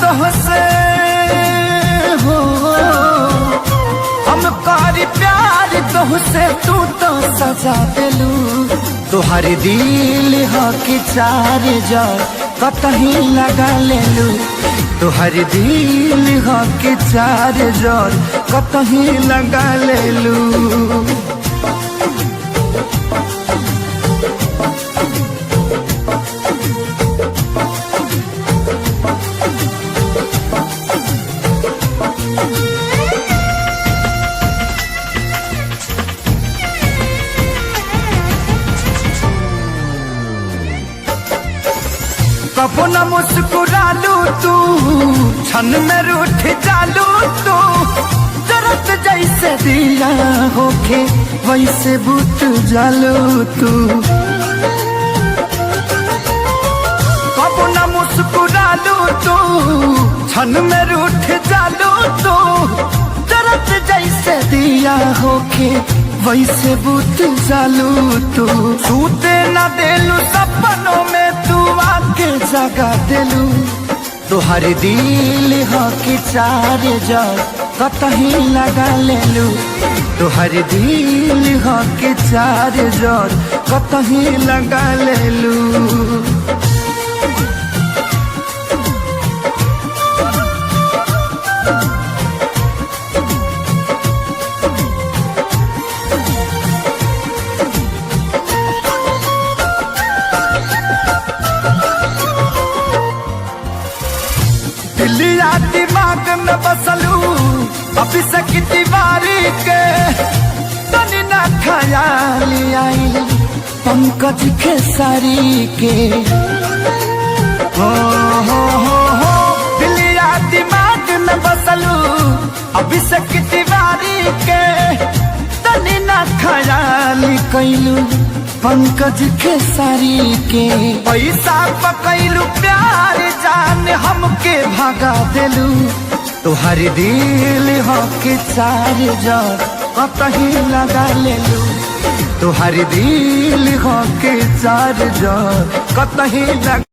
तोहसे हो, हम कारी प्यार तोहसे, तू तो सजा दिलू। तुहार दिल हो कि चार जार कतही लगा लेलू। तुहार दिल हो कि चार जार कतही लगा लेलू। कबो न मुस्कुरालू तू, क्षण में रूठ जालू तू। जरत जैसे दिया होके वैसे बुत जालू तू। कबो न मुस्कुरालू तू, क्षण में रूठ जालू तू। जरत जैसे दिया होके वैसे बुत जालू तू। सूते न देलू सपनों में तू आके जगा दिलू। तुहार दिल हो कि चार जार कतही लगा लेलू। तुहार दिल हो कि चार जार कतही लगा लेलू। दिलिया दिमाग में बसलू अभी से दीवारी के। तनी ना ख्याल आई पंकज खेसारी के। हो दिलिया दिमाग में बसलू अभी से दीवारी के। तनी ना ख्याल कैलू पंकज खेसारी के। पैसा पकैलू प्यार जान हमके भगा दिलू। तुहार दिल हो कि चार जार कतही लगा लेलू। तुहार दिल हो कि चार जार कतही लगा